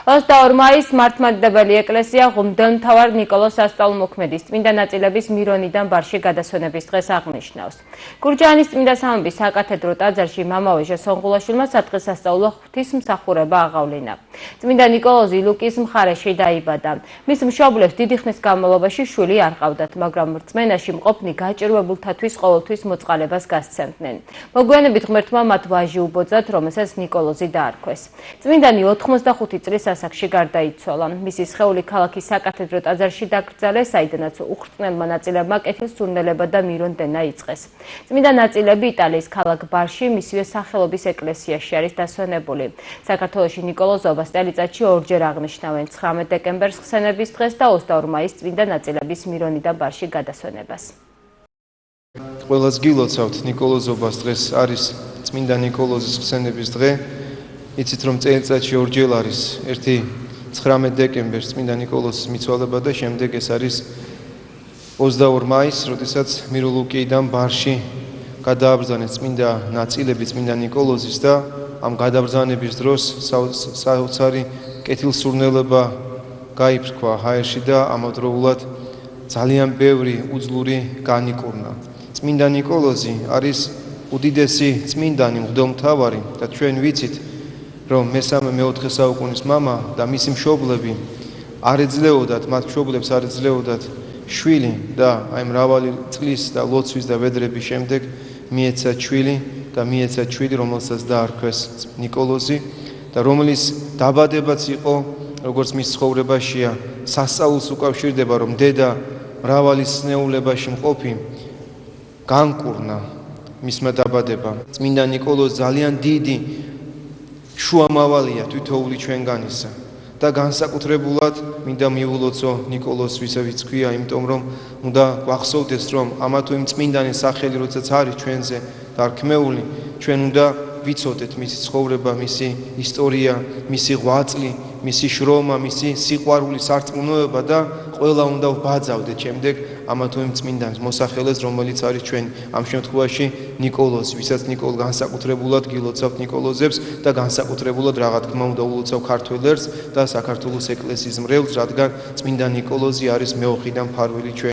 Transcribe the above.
22 მაისს მართლმადიდებელი ეკლესია ღმრთმთავარ ნიკოლოზ სასწაულმოქმედის წმინდა ნაწილების მირონიდან ბარში გადასვენების დღეს აღნიშნავს. გურჯაანის წმინდა სამების საკათედრო ტაძარში მამავეჟა სონღულაშვილმა სადღესასწაულო ღვთისმსახურება აღავლინა. წმინდა ნიკოლოზი ლუკის მხარეში დაიბადა. მის მშობლებს დიდი ხნის განმავლობაში შვილი არ ჰყავდათ, მაგრამ რწმენაში მყოფნი გაჭირვებულთათვის ყოველთვის მოწყალებას გასცემდნენ. მოგვიანებით ღმერთმა მათ ვაჟი უბოძათ, რომელსაც ნიკოლოზი დაარქვეს. წმინდანი 85 წლის ასაკში გარდაიცვალა. მისი სხეული ქალაქის საკათედრო ტაძარში დაკრძალეს, საიდანაც უხრწნელმა ნაწილებმა კეთილსურნელება და მირონდენა იწყეს. წმინდა ნაწილები იტალიის ქალაქ ბარში მისივე სახელობის ეკლესიაში არის დასვენებული. საქართველოში ნიკოლოზობას წელიწადში ორჯერ აღნიშნავენ 19 დეკემბერს ხსენების დღეს და 22 მაისს წმინდა ნაწილების მირონიდან ბარში გადასვენებას. ყველას გილოცავთ ნიკოლოზობას დღეს არის წმინდა ნიკოლოზის ხსენების დღე. იცით რომ წელიწადში ორჯერ არის ერთი 19 დეკემბერს წმინდა ნიკოლოზის მიცვალება და შემდეგ ეს არის 22 მაისს, როდესაც მიროლუკიიდან ბარში გადააბრძანეს წმინდა ნაწილები წმინდა ნიკოლოზის და ამ გადაბრძანების დროს საოცარი კეთილსურნელება გაიფრქვა ჰაერში და ამავდროულად ძალიან ბევრი უძლური განიკურნა. წმინდა ნიკოლოზი არის უდიდესი წმინდანი, მღვდელმთავარი და ჩვენ ვიცით რომ მე-4 საუკუნის მამა და მისი მშობლები არ ეძლეოდათ, მათ მშობლებს არ ეძლეოდათ შვილი და აი მრავალი წლის და ლოცვის და ვედრების შემდეგ მიეცათ შვილი და მიეცათ შვილი, რომელსაც დაარქვეს ნიკოლოზი და რომლის დაბადებაც იყო, როგორც მის ცხოვრებაშია, სასწაულს უკავშირდება, რომ დედა მრავალი სნეულებაში მყოფი განკურნა მისმა დაბადებამ. წმინდა ნიკოლოზი ძალიან დიდი შუამავალია თითოეული ჩვენგანისა და განსაკუთრებულად მინდა მიულოცო ნიკოლოზს, ვისაც ქვია, იმიტომ რომ უნდა გვახსოვდეს, რომ ამა თუ იმ წმინდანის სახელი როდესაც არის ჩვენზე დარქმეული, ჩვენ უნდა ვიცოდეთ მისი ცხოვრება, მისი ისტორია, მისი ღვაწლი, მისი შრომა, მისი სიყვარული, სარწმუნოება და ყველა უნდა ვბაძავდეთ შემდეგ ამა თუ იმ წმინდანის მოსახელეს, რომელიც არის ჩვენ ამ შემთხვევაში ნიკოლოზი, ვისაც განსაკუთრებულად გილოცავთ ნიკოლოზებს და განსაკუთრებულად რა თქმა უნდა ულოცავ ქართველებს და საქართველოს ეკლესიის მრევლს, რადგან წმინდა ნიკოლოზი არის მეოხიდან მფარველი ჩვენ